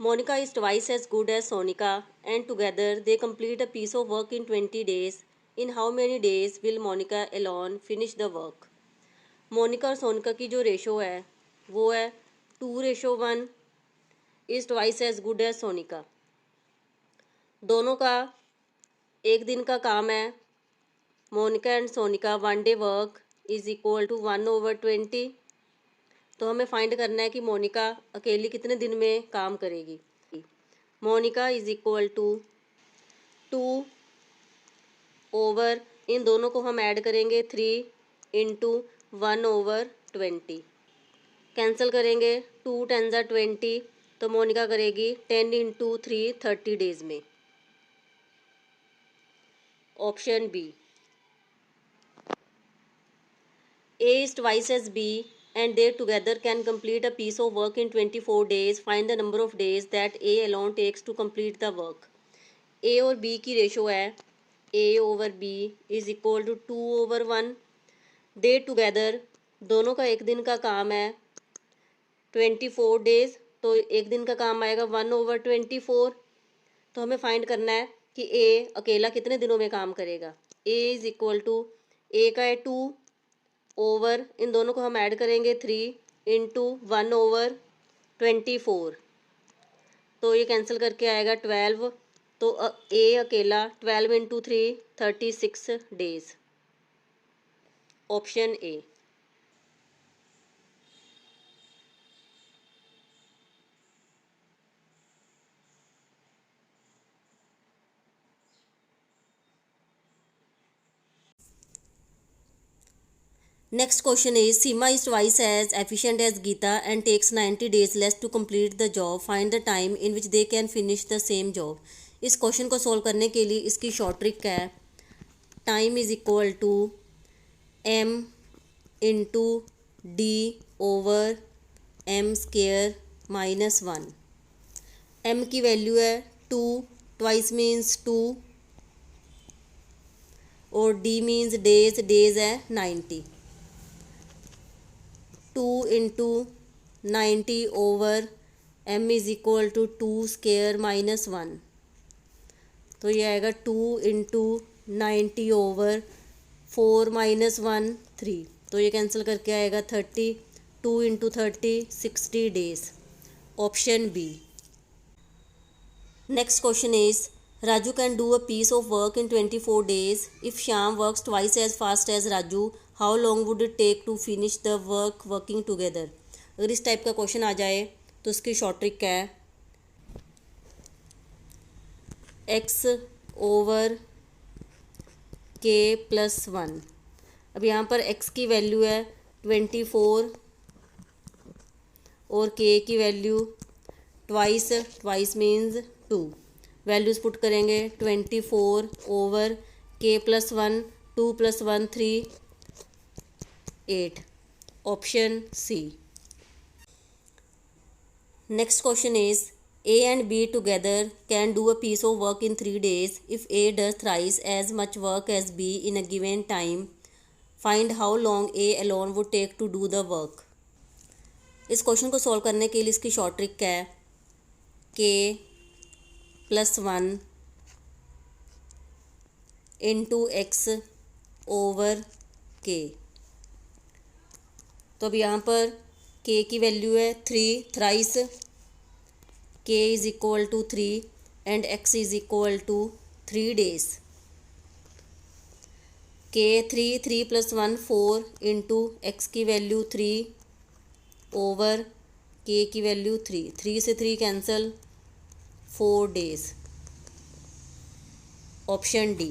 Monica is twice as good as Sonika, and together they complete a piece of work in 20 days. In how many days will Monica alone finish the work? Monika और सोनिका की जो ratio है वो है 2:1 is twice as good as Sonika. दोनों का एक दिन का काम है। Monika and Sonika 1 day work is equal to 1/20। तो हमें फाइंड करना है कि मोनिका अकेली कितने दिन में काम करेगी। Monica is equal to 2 over, इन दोनों को हम ऐड करेंगे 3 इंटू 1/20। कैंसिल करेंगे 2 10 ज़ा 20, तो मोनिका करेगी 10 इंटू 3 30 डेज में। Option B. A is twice as B and they together can complete a piece of work in 24 days. Find the number of days that A alone takes to complete the work. A और B की ratio है A over B is equal to 2/1। They together, दोनों का एक दिन का काम है 24 डेज, तो एक दिन का काम आएगा 1/24। तो हमें फाइंड करना है कि A अकेला कितने दिनों में काम करेगा। A is equal to, A का है 2 ओवर, इन दोनों को हम ऐड करेंगे 3 इंटू 1/24। तो ये कैंसिल करके आएगा 12। तो ए अकेला 12 into 3 36 days. Option A. Next question is, Seema is twice as efficient as Geeta and takes 90 days less to complete the job. Find the time in which they can finish the same job. इस question को solve करने के लिए इसकी short trick है, time is equal to m into D over m square minus 1। m की value है 2, twice means 2 और d मीन्स डेज, डेज है 90। 2 into 90 over m is equal to 2 square minus 1। तो ये आएगा 2 इंटू 90 ओवर 4 माइनस 1 3। तो ये कैंसिल करके आएगा 30। 2 into 30 60 days. Option B. Next question is, Raju can do a piece of work in 24 days. If Shyam works twice as fast as Raju, how long would it take to finish the work working together? अगर इस type का question आ जाए तो इसकी short trick क्या है, x over k plus 1। अब यहाँ पर x की वैल्यू है 24 और k की value twice, twice means 2। Values put करेंगे 24 over k plus 1, 2 plus 1 3 8। Option C. Next question is, A and B together can do a piece of work in 3 days. If A does thrice as much work as B in a given time, find how long A alone would take to do the work. इस question को solve करने के लिए इसकी short trick क्या है, k plus 1 into x over k। तो अब यहाँ पर k की वैल्यू है 3, thrice k is equal to 3 and x is equal to 3 days. k 3 plus 1 4 into X की वैल्यू 3 ओवर k की वैल्यू 3 से 3 कैंसिल 4 डेज। Option D.